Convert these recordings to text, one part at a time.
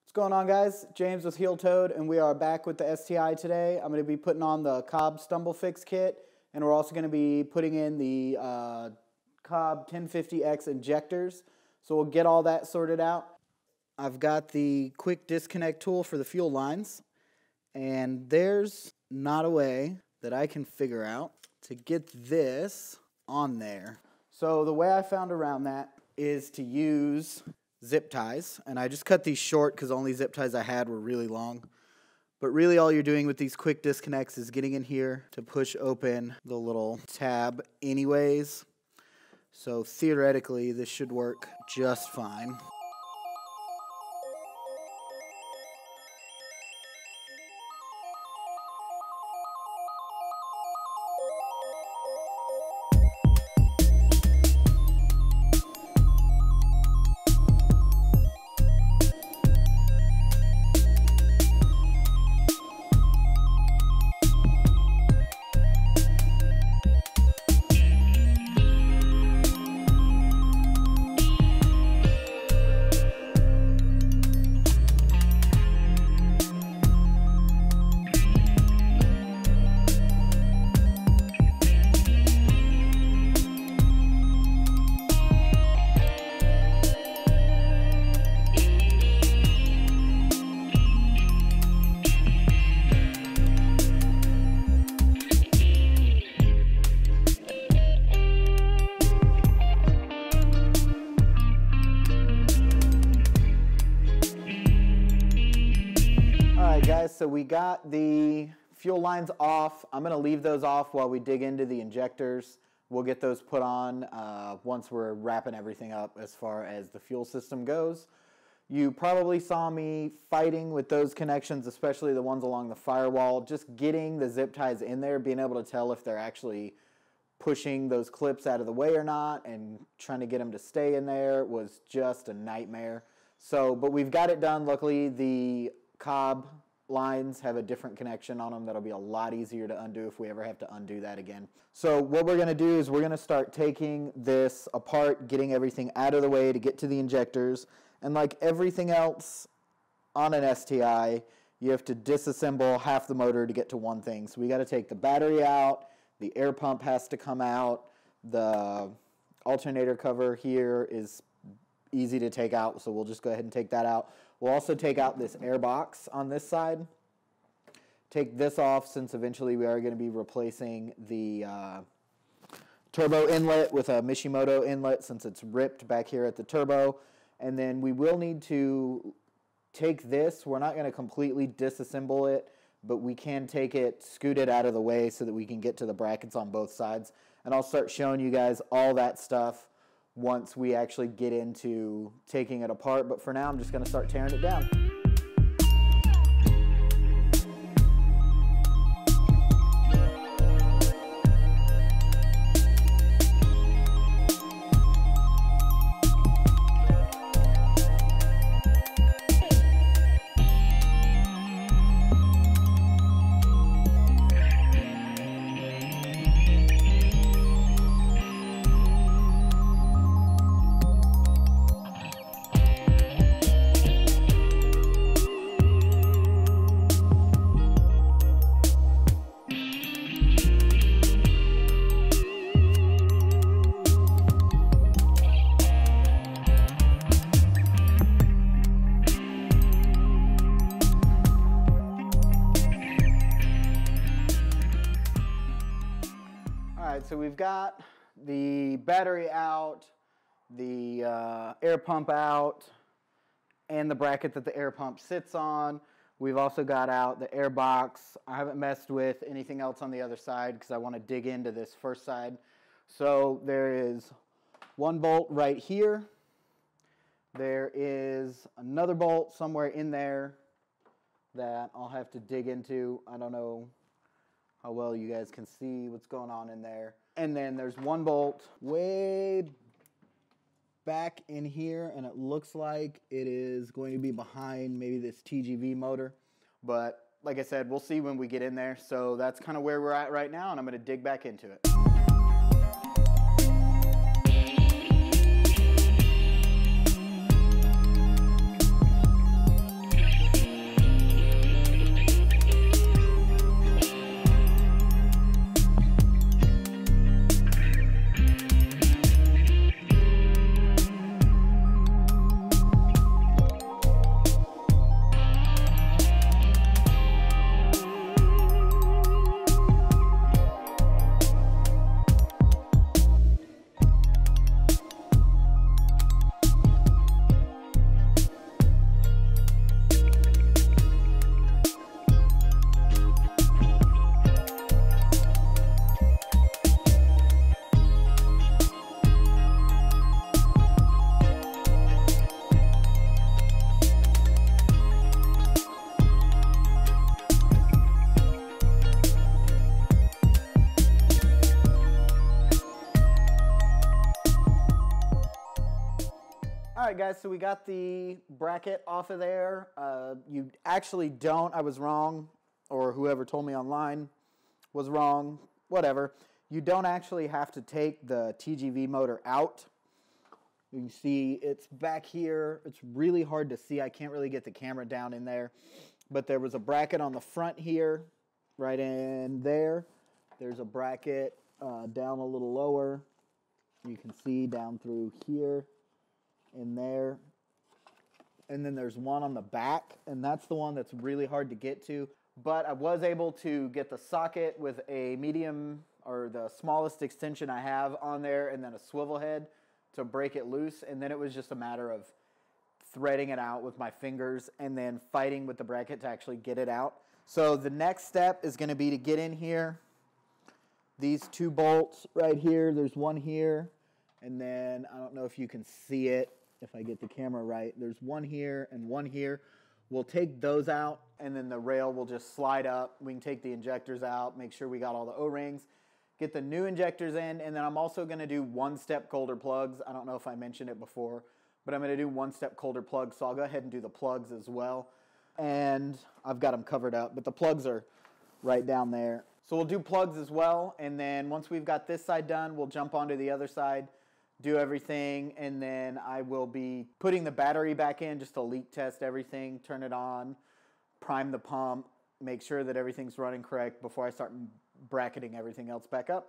What's going on, guys? James with Heel Toad, and we are back with the STi today. I'm going to be putting on the Cobb Stumble Fix kit, and we're also going to be putting in the Cobb 1050X injectors. So we'll get all that sorted out. I've got the quick disconnect tool for the fuel lines, and there's not a way that I can figure out to get this on there. So the way I found around that is to use zip ties, and I just cut these short because the only zip ties I had were really long. But really all you're doing with these quick disconnects is getting in here to push open the little tab anyways. So theoretically this should work just fine. Guys, so we got the fuel lines off. I'm going to leave those off while we dig into the injectors. We'll get those put on once we're wrapping everything up as far as the fuel system goes. You probably saw me fighting with those connections, especially the ones along the firewall. Just getting the zip ties in there, being able to tell if they're actually pushing those clips out of the way or not, and trying to get them to stay in there was just a nightmare. So, but we've got it done. Luckily, the Cobb lines have a different connection on them that'll be a lot easier to undo if we ever have to undo that again. So what we're going to do is we're going to start taking this apart, getting everything out of the way to get to the injectors. And like everything else on an STi, you have to disassemble half the motor to get to one thing. So we got to take the battery out, the air pump has to come out, the alternator cover here is easy to take out, so we'll just go ahead and take that out. We'll also take out this air box on this side. Take this off since eventually we are going to be replacing the turbo inlet with a Mishimoto inlet since it's ripped back here at the turbo. And then we will need to take this. We're not going to completely disassemble it, but we can take it, scoot it out of the way so that we can get to the brackets on both sides. And I'll start showing you guys all that stuff once we actually get into taking it apart. But for now, I'm just going to start tearing it down. So we've got the battery out, the air pump out, and the bracket that the air pump sits on. We've also got out the air box. I haven't messed with anything else on the other side because I want to dig into this first side. So there is one bolt right here. There is another bolt somewhere in there that I'll have to dig into. I don't know how well you guys can see what's going on in there. And then there's one bolt way back in here, and it looks like it is going to be behind maybe this TGV motor. But like I said, we'll see when we get in there. So that's kind of where we're at right now, and I'm going to dig back into it. right, guys, so we got the bracket off of there. You actually don't, I was wrong, or whoever told me online was wrong, whatever. You don't actually have to take the TGV motor out. You can see it's back here. It's really hard to see. I can't really get the camera down in there. But there was a bracket on the front here, right in there. There's a bracket down a little lower. You can see down through here, in there. And then there's one on the back, and that's the one that's really hard to get to. But I was able to get the socket with a medium, or the smallest extension I have on there, and then a swivel head to break it loose. And then it was just a matter of threading it out with my fingers and then fighting with the bracket to actually get it out. So the next step is going to be to get in here. These two bolts right here, there's one here, and then I don't know if you can see it, if I get the camera right. There's one here and one here. We'll take those out, and then the rail will just slide up. We can take the injectors out, make sure we got all the O-rings, get the new injectors in, and then I'm also going to do one-step colder plugs. I don't know if I mentioned it before, but I'm going to do one-step colder plugs, so I'll go ahead and do the plugs as well. And I've got them covered up, but the plugs are right down there. So we'll do plugs as well, and then once we've got this side done, we'll jump onto the other side, do everything, and then I will be putting the battery back in just to leak test everything, turn it on, prime the pump, make sure that everything's running correct before I start bracketing everything else back up.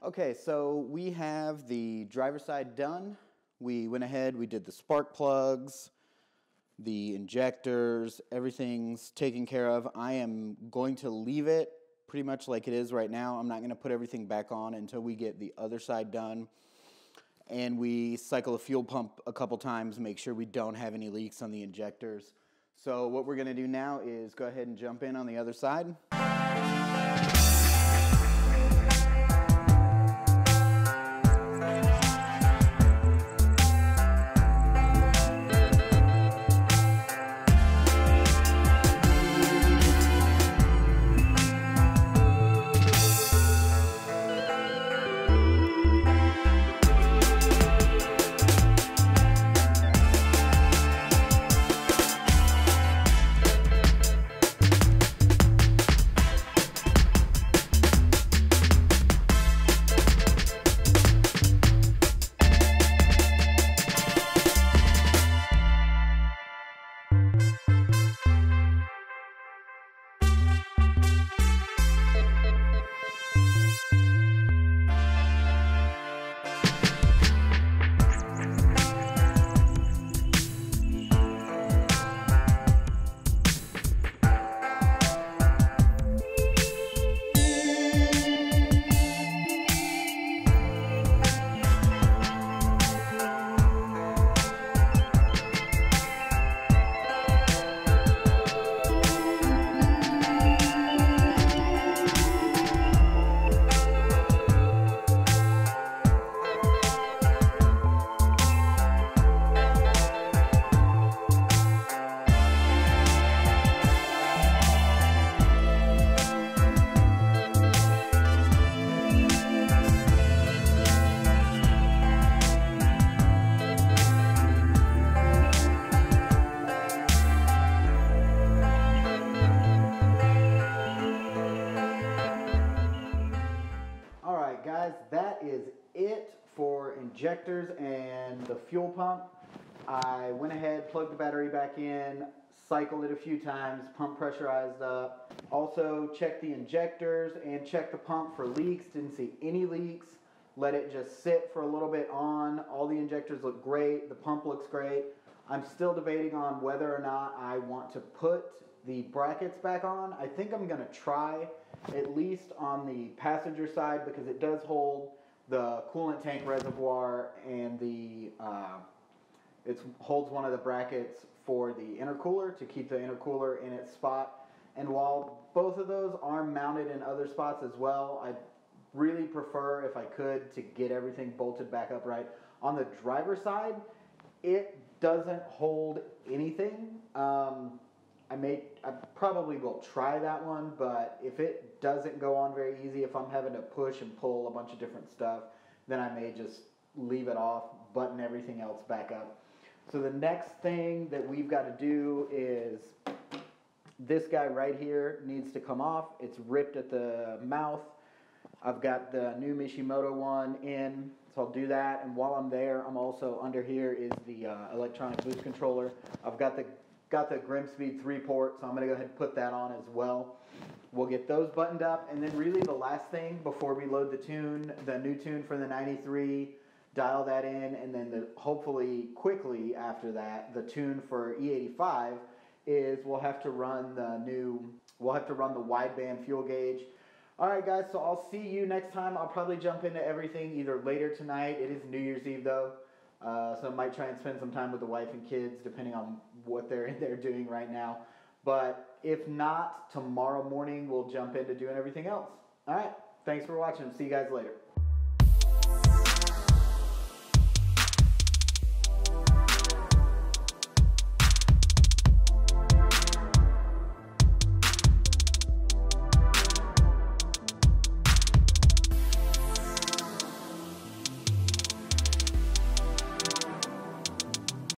Okay, so we have the driver's side done. We went ahead, we did the spark plugs, the injectors, everything's taken care of. I am going to leave it pretty much like it is right now. I'm not going to put everything back on until we get the other side done. And we cycle a fuel pump a couple times, make sure we don't have any leaks on the injectors. So what we're going to do now is go ahead and jump in on the other side. injectors and the fuel pump. I went ahead, plugged the battery back in, cycled it a few times, pump pressurized up. Also checked the injectors and checked the pump for leaks. Didn't see any leaks. Let it just sit for a little bit on. All the injectors look great. The pump looks great. I'm still debating on whether or not I want to put the brackets back on. I think I'm going to try, at least on the passenger side, because it does hold the coolant tank reservoir and it holds one of the brackets for the intercooler to keep the intercooler in its spot. And while both of those are mounted in other spots as well, I really prefer, if I could, to get everything bolted back up right. On the driver's side, it doesn't hold anything. I probably will try that one, but if it doesn't go on very easy, if I'm having to push and pull a bunch of different stuff, then I may just leave it off, button everything else back up. So the next thing that we've got to do is this guy right here needs to come off. It's ripped at the mouth. I've got the new Mishimoto one in, so I'll do that. And while I'm there, I'm also under here is the electronic boost controller. I've got the Grimspeed 3-port, so I'm going to go ahead and put that on as well. We'll get those buttoned up, and then really the last thing before we load the new tune for the 93, dial that in, and then hopefully quickly after that, the tune for E85 is we'll have to run the wideband fuel gauge. All right, guys, so I'll see you next time. I'll probably jump into everything either later tonight. It is New Year's Eve, though, so I might try and spend some time with the wife and kids, depending on what they're in there doing right now. But if not, tomorrow morning we'll jump into doing everything else. All right, thanks for watching. See you guys later.